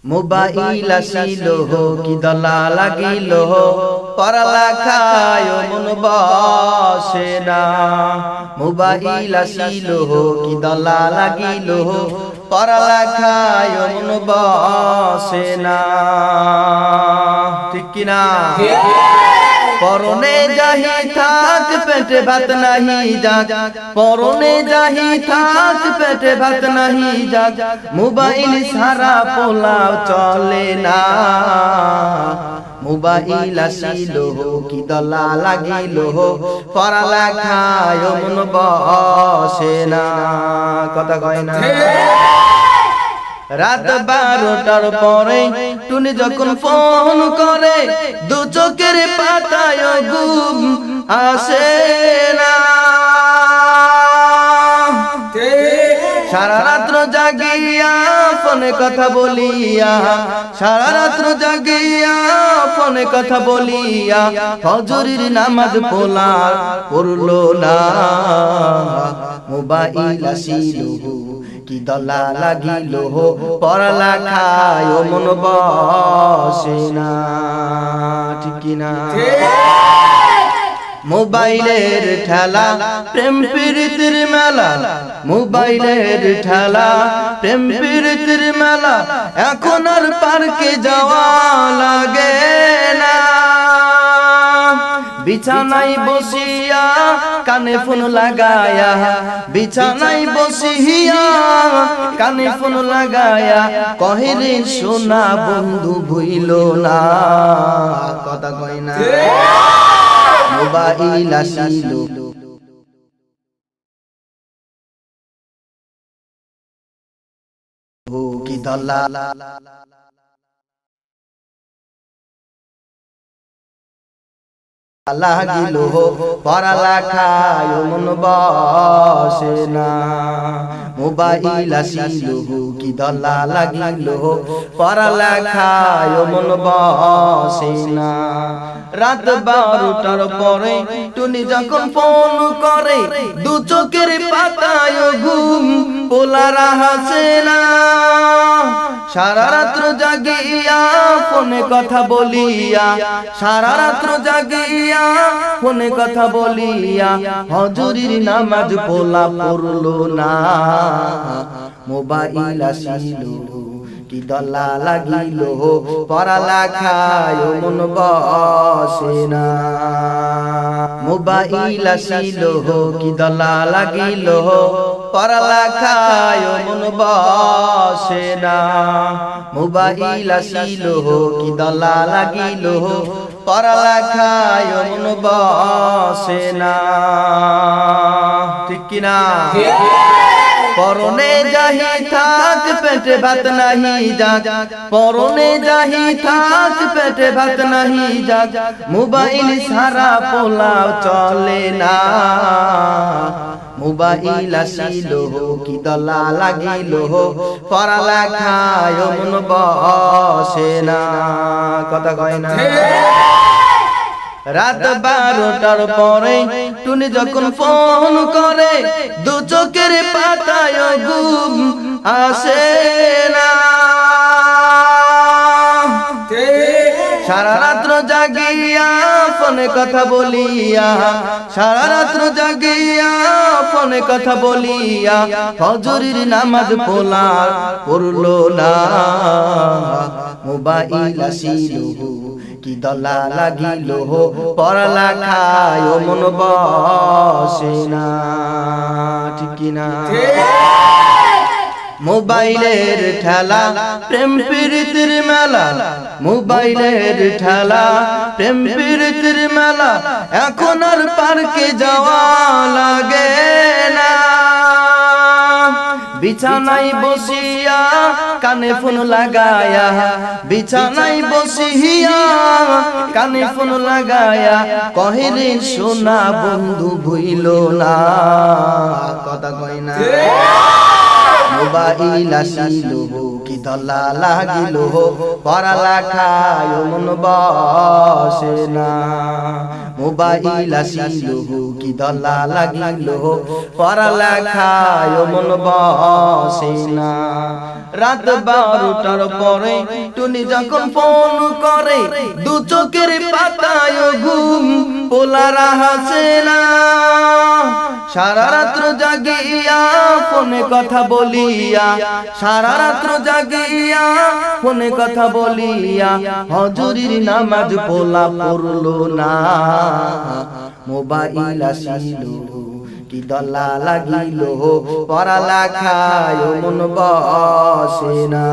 Mobile আসিল কি দলা লাগিল পড়ালেখায় মন বসে না। মোবাইল আসিল কি দলা লাগিল পড়ালেখায় মন বসে না। ঠিক কিনা? পরনে যাহি থাক পেটে ভাত নাহি যাক, পরনে যাহি থাক পেটে ভাত নাহি যাক, মোবাইল সারা পোলাও চলে না। মোবাইল আসিল কি দলা লাগিল পড়ালেখায় মন বসে না। কথা কয় না? রাত 12টার পরে টুনি যখন ফোন করে, দু চোখের পাতায় ঘুম আসে না। সারা রাত্র জাগিয়া ফোনে কথা বলিয়া, সারা রাত্র জাগিয়া ফোনে কথা বলিয়া, ফজরের নামাজ পড়লো না। মোবাইল আসিল কি দলা লাগিল পড়ালেখায় মন বসে না। ঠিক কিনা? মোবাইলের ঠেলা প্রেম প্রীতির মেলা, মোবাইলের ঠেলা প্রেম প্রীতির মেলা, এখন আর পার্কে যাওয়া লাগে না। বিছানায় বসিয়া কানে ফোন লাগায়া, বিছানায় বসিয়া কানে ফোন লাগায়া, কহে রে সোনা বন্ধু ভুইল না। কথা কয় না? মোবাইল আসিল কি দলা লাগিল পড়ালেখায় মন বসে না। মোবাইল আসিল কি দলা লাগিল পড়ালেখায় মন বসে না। রাত 12টার পরে টুনি যখন ফোন করে, দু চোখের পাতায় ঘুম পোলারা হাসে না। সারা রাত্র জাগিয়া ফোনে কথা বলিয়া, সারা রাত্র জাগিয়া ফোনে কথা বলিয়া, হজুরির নামাজ পড়লো না। মোবাইল আসিল কি দলা লাগিল পড়ালেখায় মন বসে না। মোবাইল আসিল কি দলা লাগিল পড়ালেখায় মন বসে না। মোবাইল আসিল কি দলা লাগিল পড়ালেখায় মন বসে না। ঠিক কিনা? পরনে যাহি থাক পেটে ভাত নাহি যাক, পরনে যাহি থাক পেটে ভাত নাহি যাক, মোবাইল সারা পোলাও চলে না। মোবাইল আসিল কি দলা লাগিল পড়ালেখায় মন বসে না। কথা কয় না? রাত 12টার পরে টুনি যখন ফোন করে, দু চোখের পাতায় ঘুম আসে না। সারা রাত্র জাগিয়া ফোনে কথা বলিয়া, সারা রাত্র জাগিয়া ফোনে কথা বলিয়া, ফজরের নামাজ পড়লো না। মোবাইল আসিল কি দলা লাগিল পড়ালেখায় মন বসে না। ঠিক কিনা? মোবাইলের ঠেলা প্রেম প্রীতির মেলা, মোবাইলের ঠেলা প্রেম প্রীতির মেলা, এখন আর পার্কে যাওয়া লাগে না। বিছানায় বসিয়া কানে ফোন লাগায়া, বিছানায় বসিয়া কানে ফোন লাগায়া, কহে রে সোনা বন্ধু ভুইল না। কথা কয় না? মোবাইল আসিল কি দলা লাগিল পড়ালেখায় মন বসে না মোবাইল আসিল কি দলা লাগিল পড়ালেখায় মন বসে না রাত 12টার পরে টুনি যখন ফোন করে দু চোখের পাতায় ঘুম পোলারা হাসে না সারা রাত্র জাগিয়া ফোনে কথা বলিয়া সারা রাত্র জাগিয়া ফোনে কথা বলিয়া হজুরির নামাজ পোলা পড়লো না মোবাইল আসিল কি দলা লাগিল পড়ালেখায় মন বসে না।